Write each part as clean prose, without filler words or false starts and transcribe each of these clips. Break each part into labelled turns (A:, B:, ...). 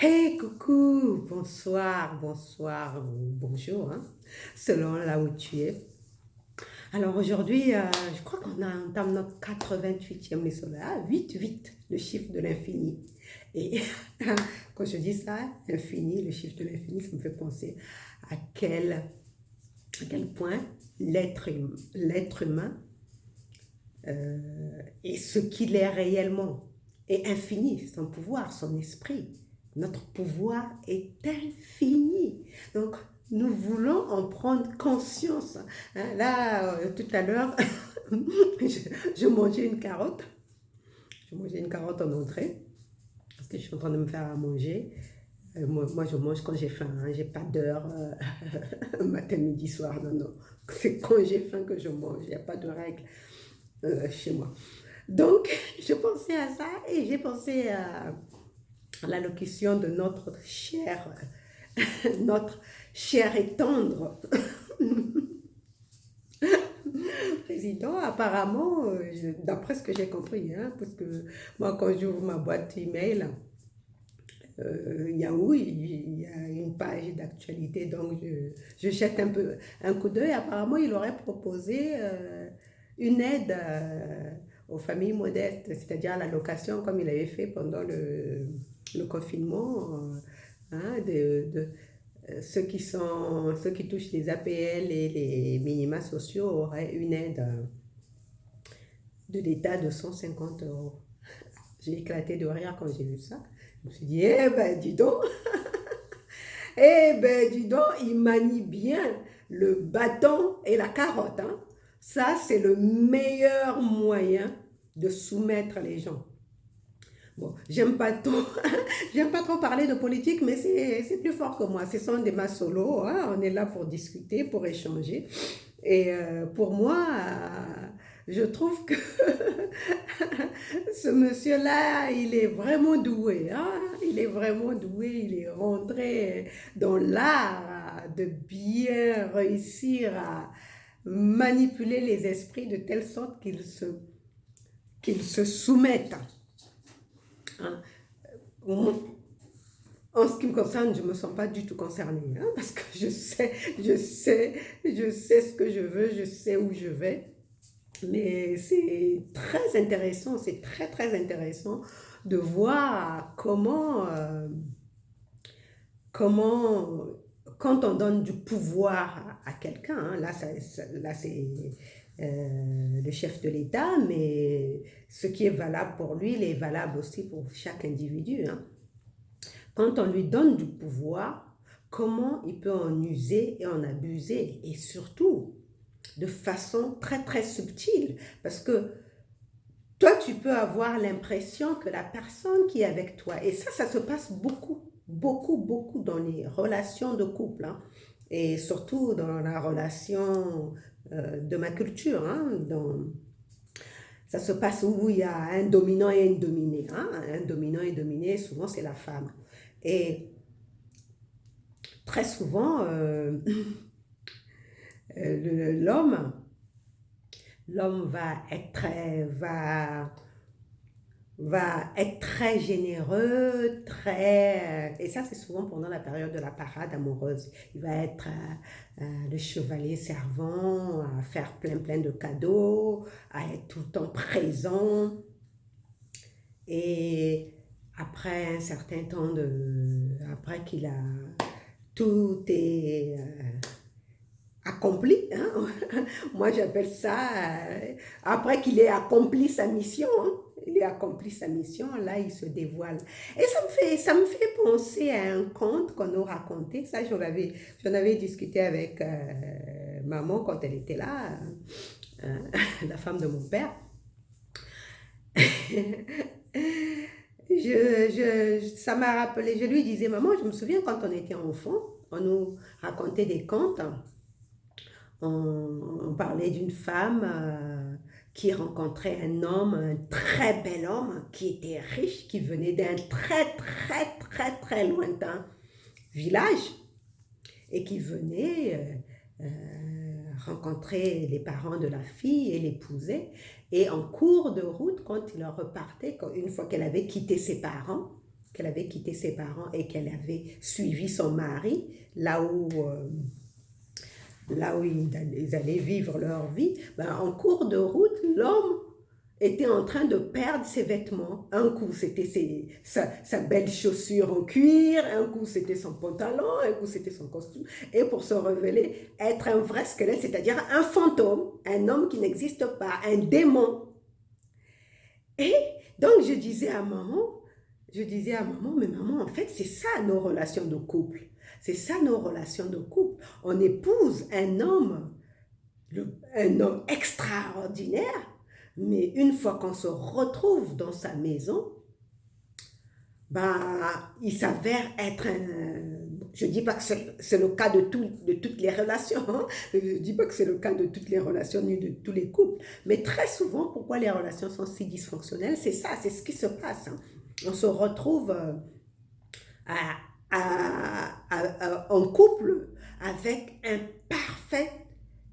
A: Hey, coucou, bonsoir, bonsoir, ou bonjour, hein, selon là où tu es. Alors aujourd'hui, je crois qu'on entame notre 88e leçon. Ah, 8, le chiffre de l'infini. Et quand je dis ça, infini, le chiffre de l'infini, ça me fait penser à quel point l'être humain et ce qu'il est réellement est infini, son pouvoir, son esprit. Notre pouvoir est infini. Donc, nous voulons en prendre conscience. Hein, là, tout à l'heure, je mangeais une carotte. Je mangeais une carotte en entrée parce que je suis en train de me faire à manger. Moi, je mange quand j'ai faim. Hein, j'ai pas d'heure matin, midi, soir. Non, non. C'est quand j'ai faim que je mange. Il n'y a pas de règle chez moi. Donc, je pensais à ça et j'ai pensé à l'allocution de notre cher et tendre président. Apparemment, d'après ce que j'ai compris, hein, parce que moi, quand j'ouvre ma boîte email, Yahoo, il y a une page d'actualité, donc je jette un peu un coup d'œil. Apparemment, il aurait proposé une aide aux familles modestes, c'est-à-dire l'allocation comme il avait fait pendant le confinement, hein, ceux qui touchent les APL et les minima sociaux auraient une aide de l'État de 150 euros. J'ai éclaté de rire quand j'ai vu ça. Je me suis dit, eh ben, dis donc, il manie bien le bâton et la carotte. Hein. Ça, c'est le meilleur moyen de soumettre les gens. Bon, j'aime pas trop parler de politique, mais c'est plus fort que moi. Ce sont des massolos, hein. On est là pour discuter, pour échanger. Et pour moi, je trouve que ce monsieur-là, il est vraiment doué. Hein? Il est vraiment doué. Il est rentré dans l'art de bien réussir à manipuler les esprits de telle sorte qu'ils se soumettent. Hein? En ce qui me concerne, je ne me sens pas du tout concernée, hein, parce que je sais ce que je veux, je sais où je vais. Mais c'est très intéressant, c'est très très intéressant de voir comment quand on donne du pouvoir à quelqu'un, hein, là c'est le chef de l'État, mais ce qui est valable pour lui, il est valable aussi pour chaque individu. Hein. Quand on lui donne du pouvoir, comment il peut en user et en abuser, et surtout de façon très très subtile, parce que toi tu peux avoir l'impression que la personne qui est avec toi, et ça se passe beaucoup dans les relations de couple, hein, et surtout dans la relation de ma culture, hein, ça se passe où il y a un dominant et une dominée, hein, un dominant et une dominée, souvent c'est la femme, et très souvent l'homme l'homme va être très généreux, et ça c'est souvent pendant la période de la parade amoureuse. Il va être le chevalier servant, à faire plein de cadeaux, à être tout le temps présent. Et après un certain temps après qu'il a tout est accompli, hein? Moi j'appelle ça, après qu'il ait accompli sa mission, hein? Il a accompli sa mission, là il se dévoile. Et ça me fait penser à un conte qu'on nous racontait, ça j'en avais discuté avec maman quand elle était là, euh, la femme de mon père. Ça m'a rappelé, je lui disais, maman, je me souviens quand on était enfant, on nous racontait des contes. On parlait d'une femme qui rencontrait un homme, un très bel homme, qui était riche, qui venait d'un très lointain village et qui venait rencontrer les parents de la fille et l'épouser. Et en cours de route, quand il en repartait, une fois qu'elle avait quitté ses parents, qu'elle avait quitté ses parents et qu'elle avait suivi son mari, là où ils allaient vivre leur vie, ben, en cours de route, l'homme était en train de perdre ses vêtements. Un coup, c'était sa belle chaussure en cuir, un coup, c'était son pantalon, un coup, c'était son costume. Et pour se révéler, être un vrai squelette, c'est-à-dire un fantôme, un homme qui n'existe pas, un démon. Et donc, je disais à maman, mais maman, en fait, c'est ça nos relations de couple. C'est ça nos relations de couple. On épouse un homme extraordinaire, mais une fois qu'on se retrouve dans sa maison, bah, il s'avère être un... Je ne dis pas que c'est le cas de toutes les relations, hein. Je ne dis pas que c'est le cas de toutes les relations ni de tous les couples, mais très souvent, pourquoi les relations sont si dysfonctionnelles, c'est ça, c'est ce qui se passe, hein. On se retrouve en couple avec un parfait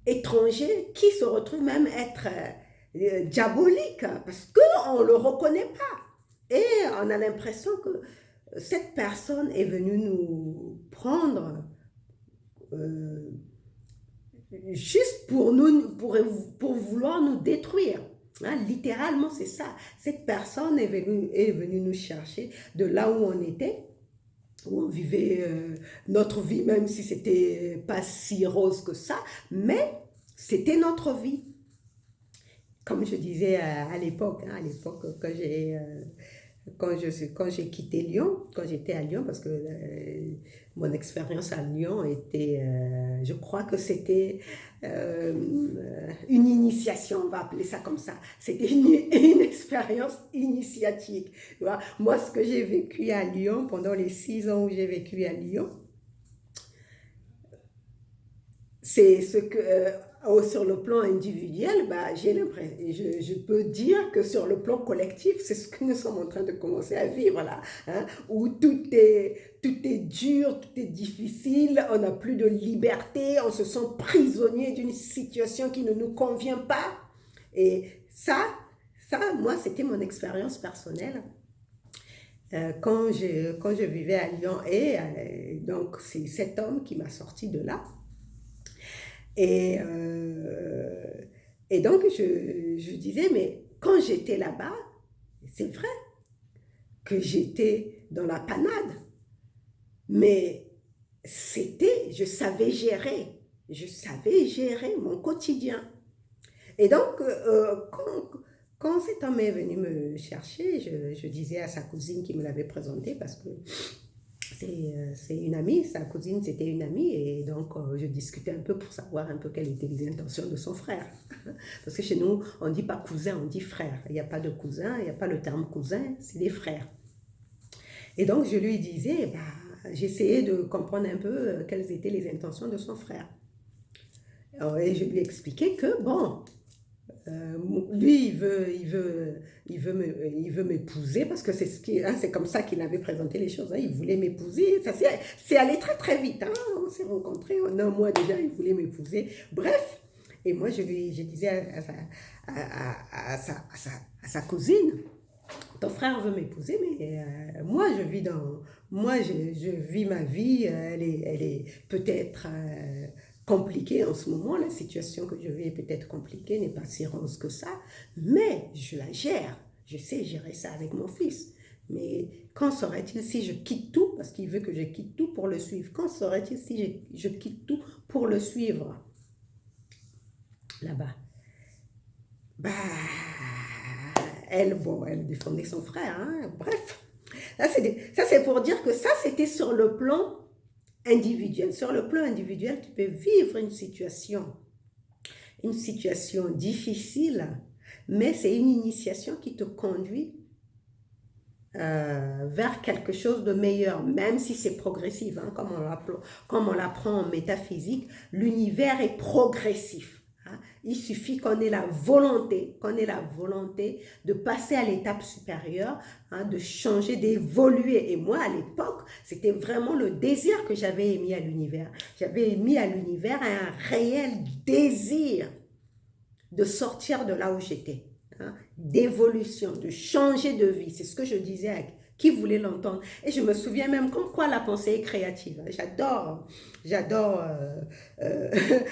A: étranger qui se retrouve même être diabolique parce qu'on ne le reconnaît pas. Et on a l'impression que cette personne est venue nous prendre juste pour vouloir nous détruire. Hein, littéralement, c'est ça. Cette personne est venue nous chercher de là où on était, où on vivait notre vie, même si c'était pas si rose que ça, mais c'était notre vie. Comme je disais à l'époque, hein, quand j'ai quitté Lyon, quand j'étais à Lyon, parce que mon expérience à Lyon était, je crois que c'était une initiation, on va appeler ça comme ça. C'était une expérience initiatique. Tu vois? Moi, ce que j'ai vécu à Lyon, pendant les 6 ans où j'ai vécu à Lyon, c'est ce que, sur le plan individuel, bah, je peux dire que sur le plan collectif, c'est ce que nous sommes en train de commencer à vivre là, hein, où tout est dur, tout est difficile, on n'a plus de liberté, on se sent prisonnier d'une situation qui ne nous convient pas. Et moi, c'était mon expérience personnelle. Quand je vivais à Lyon, et donc c'est cet homme qui m'a sorti de là. Et, et donc, je disais, mais quand j'étais là-bas, c'est vrai que j'étais dans la panade, mais je savais gérer mon quotidien. Et donc, quand cet homme est venu me chercher, je disais à sa cousine qui me l'avait présenté, parce que c'est une amie, sa cousine c'était une amie, et donc je discutais un peu pour savoir un peu quelles étaient les intentions de son frère. Parce que chez nous, on ne dit pas cousin, on dit frère. Il n'y a pas de cousin, il n'y a pas le terme cousin, c'est des frères. Et donc je lui disais, bah, j'essayais de comprendre un peu quelles étaient les intentions de son frère. Et je lui expliquais que, bon, lui, il veut m'épouser parce que c'est comme ça qu'il avait présenté les choses, hein. Il voulait m'épouser. Ça c'est allé très très vite, hein. On s'est rencontrés en un mois déjà, il voulait m'épouser. Bref, et moi je disais à sa cousine, ton frère veut m'épouser, mais je vis ma vie, elle est peut-être compliquée en ce moment, la situation que je vis est peut-être compliquée, n'est pas si rose que ça, mais je la gère, je sais gérer ça avec mon fils. Mais qu'en serait-il si je quitte tout, parce qu'il veut que je quitte tout pour le suivre, qu'en serait-il si je quitte tout pour le suivre là-bas? Bah, elle défendait son frère, hein. Bref, ça c'est pour dire que ça c'était sur le plan individuel. Sur le plan individuel, tu peux vivre une situation difficile, mais c'est une initiation qui te conduit vers quelque chose de meilleur, même si c'est progressif, hein, comme on l'apprend en métaphysique, l'univers est progressif. Il suffit qu'on ait la volonté de passer à l'étape supérieure, hein, de changer, d'évoluer. Et moi, à l'époque, c'était vraiment le désir que j'avais émis à l'univers. J'avais émis à l'univers un réel désir de sortir de là où j'étais, hein, d'évolution, de changer de vie. C'est ce que je disais Qui voulait l'entendre? Et je me souviens même comme quoi la pensée est créative. J'adore.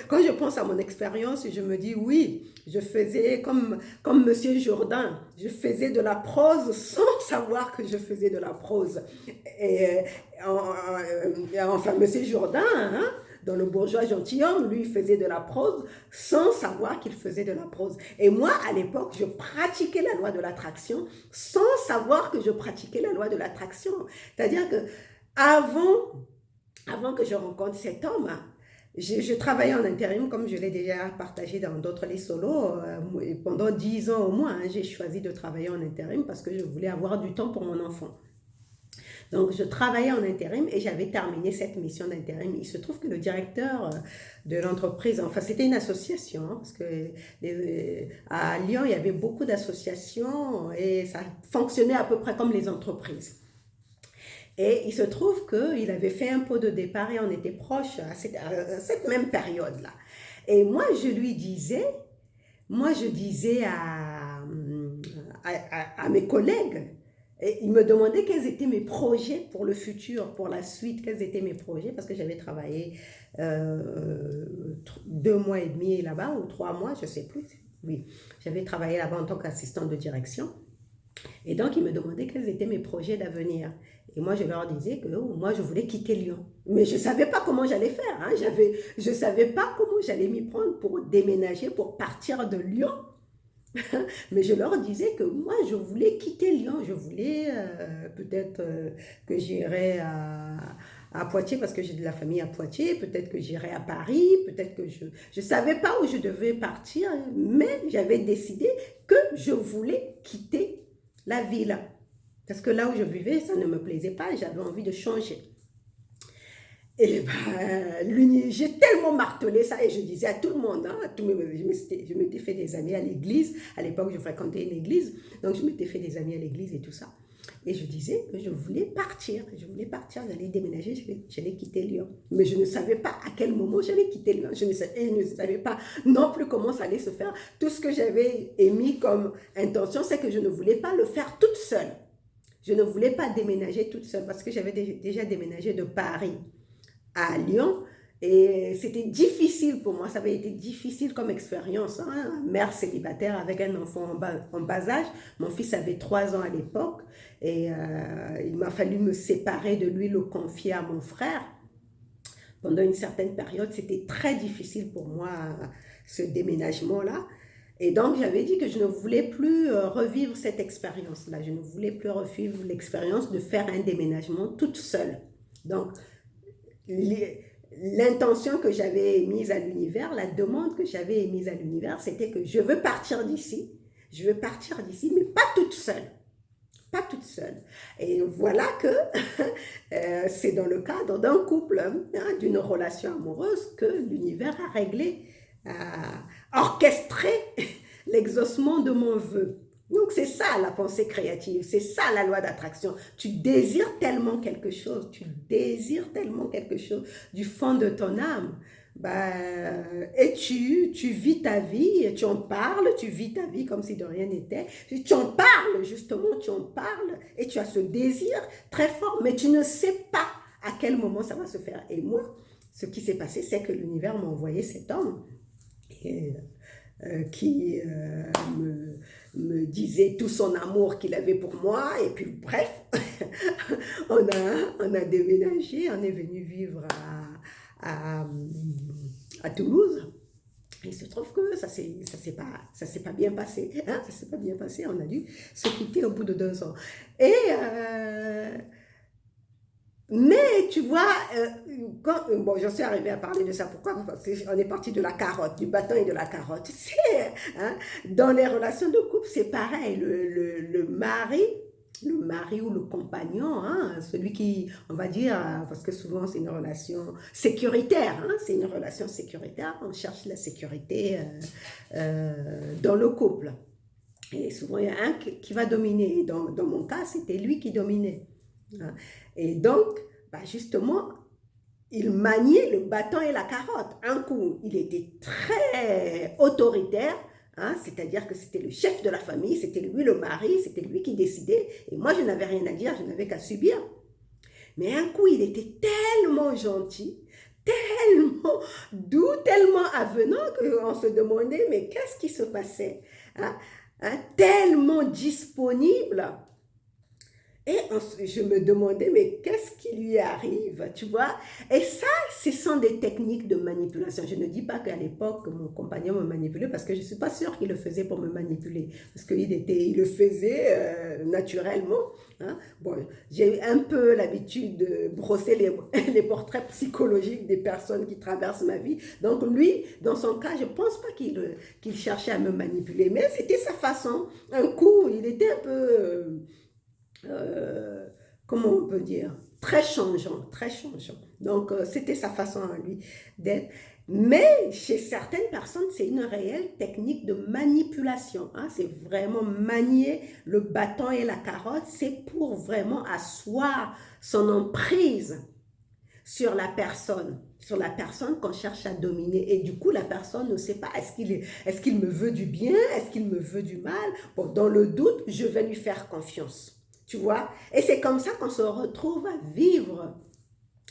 A: Quand je pense à mon expérience, je me dis oui, je faisais comme Monsieur Jourdain. Je faisais de la prose sans savoir que je faisais de la prose. Et, enfin, Monsieur Jourdain, hein, dans Le bourgeois gentilhomme, lui, il faisait de la prose sans savoir qu'il faisait de la prose. Et moi, à l'époque, je pratiquais la loi de l'attraction sans savoir que je pratiquais la loi de l'attraction. C'est-à-dire que avant que je rencontre cet homme, je travaillais en intérim, comme je l'ai déjà partagé dans d'autres les solos. Pendant 10 ans au moins, hein, j'ai choisi de travailler en intérim parce que je voulais avoir du temps pour mon enfant. Donc, je travaillais en intérim et j'avais terminé cette mission d'intérim. Il se trouve que le directeur de l'entreprise, enfin, c'était une association, hein, parce que à Lyon, il y avait beaucoup d'associations et ça fonctionnait à peu près comme les entreprises. Et il se trouve qu'il avait fait un pot de départ et on était proche à cette même période-là. Et moi je disais à mes collègues, et ils me demandaient quels étaient mes projets pour le futur, pour la suite, quels étaient mes projets, parce que j'avais travaillé 2 mois et demi là-bas, ou 3 mois, je ne sais plus. Oui, j'avais travaillé là-bas en tant qu'assistante de direction. Et donc, ils me demandaient quels étaient mes projets d'avenir. Et moi, je leur disais que moi, je voulais quitter Lyon. Mais je ne savais pas comment j'allais faire. Hein. Je ne savais pas comment j'allais m'y prendre pour déménager, pour partir de Lyon. Mais je leur disais que moi, je voulais quitter Lyon. Je voulais peut-être que j'irais à Poitiers parce que j'ai de la famille à Poitiers. Peut-être que j'irais à Paris. Peut-être que je ne savais pas où je devais partir. Mais j'avais décidé que je voulais quitter la ville. Parce que là où je vivais, ça ne me plaisait pas. J'avais envie de changer. Et j'ai tellement martelé ça et je disais à tout le monde, hein, je m'étais fait des amis à l'église. À l'époque, je fréquentais une église, donc je m'étais fait des amis à l'église et tout ça. Et je disais que je voulais partir, j'allais déménager, j'allais quitter Lyon. Mais je ne savais pas à quel moment j'allais quitter Lyon. Je ne savais pas non plus comment ça allait se faire. Tout ce que j'avais émis comme intention, c'est que je ne voulais pas le faire toute seule. Je ne voulais pas déménager toute seule parce que j'avais déjà déménagé de Paris à Lyon et c'était difficile pour moi, ça avait été difficile comme expérience, hein? Mère célibataire avec un enfant en bas âge, mon fils avait 3 ans à l'époque et il m'a fallu me séparer de lui, le confier à mon frère. Pendant une certaine période, c'était très difficile pour moi ce déménagement-là. Et donc, j'avais dit que je ne voulais plus revivre cette expérience-là. Je ne voulais plus revivre l'expérience de faire un déménagement toute seule. Donc, l'intention que j'avais émise à l'univers, la demande que j'avais émise à l'univers, c'était que je veux partir d'ici, mais pas toute seule. Pas toute seule. Et voilà que c'est dans le cadre d'un couple, hein, d'une relation amoureuse, que l'univers a réglé, a orchestré l'exaucement de mon vœu. Donc c'est ça la pensée créative, c'est ça la loi d'attraction. Tu désires tellement quelque chose, du fond de ton âme. Et tu vis ta vie, tu en parles, tu vis ta vie comme si de rien n'était. Tu en parles justement, et tu as ce désir très fort, mais tu ne sais pas à quel moment ça va se faire. Et moi, ce qui s'est passé, c'est que l'univers m'a envoyé cet homme qui me disait tout son amour qu'il avait pour moi. Et puis bref, on a déménagé, on est venu vivre à Toulouse. Il se trouve que ça s'est pas bien passé. Hein, ça s'est pas bien passé, on a dû se quitter au bout de 2 ans. Mais tu vois, j'en suis arrivée à parler de ça. Pourquoi? Parce qu'on est parti de la carotte, du bâton et de la carotte. Tu sais, hein, dans les relations de couple, c'est pareil. Le mari ou le compagnon, hein, celui qui, on va dire, parce que souvent c'est une relation sécuritaire, hein, on cherche la sécurité dans le couple. Et souvent il y a un qui va dominer. Dans mon cas, c'était lui qui dominait. Et donc, justement, il maniait le bâton et la carotte. Un coup, il était très autoritaire. hein, c'est-à-dire que c'était le chef de la famille, c'était lui le mari, c'était lui qui décidait, et moi je n'avais rien à dire, je n'avais qu'à subir. Mais un coup, il était tellement gentil, tellement doux, tellement avenant qu'on se demandait, mais qu'est-ce qui se passait, hein? Hein, tellement disponible. Et je me demandais, mais qu'est-ce qui lui arrive, tu vois? Et ça, ce sont des techniques de manipulation. Je ne dis pas qu'à l'époque, mon compagnon me manipulait, parce que je ne suis pas sûre qu'il le faisait pour me manipuler. Parce il le faisait naturellement. Hein. Bon, j'ai un peu l'habitude de brosser les portraits psychologiques des personnes qui traversent ma vie. Donc lui, dans son cas, je ne pense pas qu'il cherchait à me manipuler. Mais c'était sa façon. Un coup, il était un peu... comment on peut dire, très changeant, très changeant. Donc, c'était sa façon à lui d'être. Mais chez certaines personnes, c'est une réelle technique de manipulation. Hein. C'est vraiment manier le bâton et la carotte. C'est pour vraiment asseoir son emprise sur la personne qu'on cherche à dominer. Et du coup, la personne ne sait pas, est-ce qu'il me veut du bien, est-ce qu'il me veut du mal? Bon, dans le doute, je vais lui faire confiance. Tu vois? Et c'est comme ça qu'on se retrouve à vivre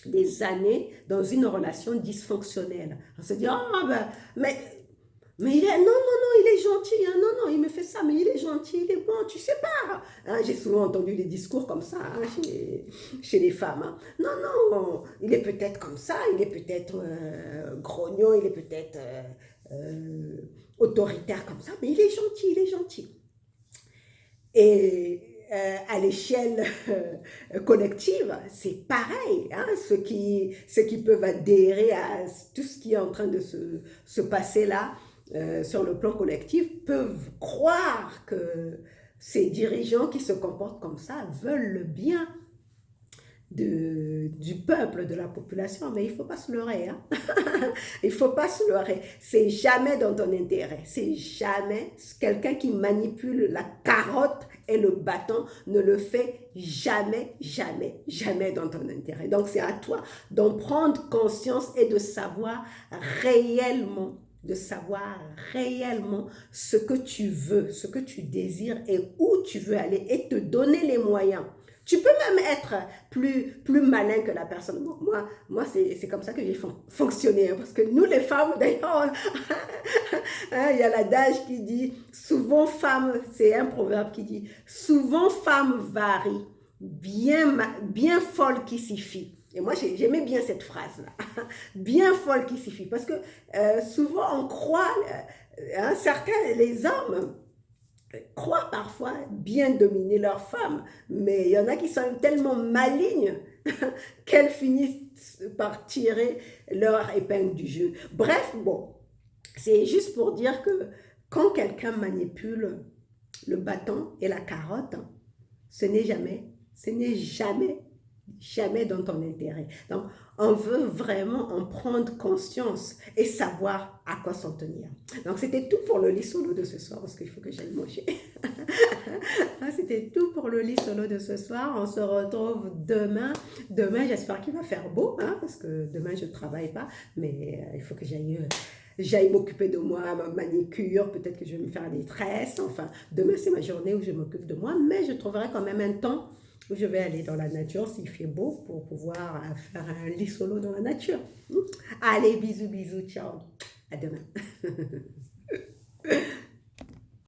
A: des années dans une relation dysfonctionnelle. On se dit, oh, ben, mais il est, non, non, non, il est gentil, hein, non, non, il me fait ça, mais il est gentil, il est bon, tu sais pas. Hein, j'ai souvent entendu des discours comme ça hein, chez les femmes. Hein. Non, non, il est peut-être comme ça, il est peut-être grognon, il est peut-être autoritaire comme ça, mais il est gentil, il est gentil. Et à l'échelle collective, c'est pareil. Hein, ceux qui peuvent adhérer à tout ce qui est en train de se passer là, sur le plan collectif, peuvent croire que ces dirigeants qui se comportent comme ça veulent le bien du peuple, de la population, mais il ne faut pas se leurrer. Hein? Il ne faut pas se leurrer. C'est jamais dans ton intérêt. C'est jamais. Quelqu'un qui manipule la carotte et le bâton ne le fait jamais, jamais, jamais dans ton intérêt. Donc, c'est à toi d'en prendre conscience et de savoir réellement ce que tu veux, ce que tu désires et où tu veux aller et te donner les moyens. Tu peux même être plus malin que la personne. Bon, moi c'est comme ça que j'ai fonctionné. Hein, parce que nous, les femmes, d'ailleurs, hein, il y a l'adage qui dit, souvent femme, c'est un proverbe qui dit, souvent femme varie, bien folle qui s'y fie. Et moi, j'aimais bien cette phrase-là. Bien folle qui s'y fie. Parce que souvent, on croit, hein, certains, les hommes, croient parfois bien dominer leurs femmes, mais il y en a qui sont tellement malignes qu'elles finissent par tirer leur épingle du jeu. Bref, bon, c'est juste pour dire que quand quelqu'un manipule le bâton et la carotte, ce n'est jamais dans ton intérêt. Donc, on veut vraiment en prendre conscience et savoir à quoi s'en tenir. Donc, c'était tout pour le lit solo de ce soir, parce qu'il faut que j'aille manger. C'était tout pour le lit solo de ce soir. On se retrouve demain. Demain, j'espère qu'il va faire beau, hein, parce que demain, je ne travaille pas, mais il faut que j'aille m'occuper de moi, ma manicure, peut-être que je vais me faire des tresses. Enfin, demain, c'est ma journée où je m'occupe de moi, mais je trouverai quand même un temps où je vais aller dans la nature s'il fait beau pour pouvoir faire un lit solo dans la nature. Allez, bisous, bisous, ciao. À demain.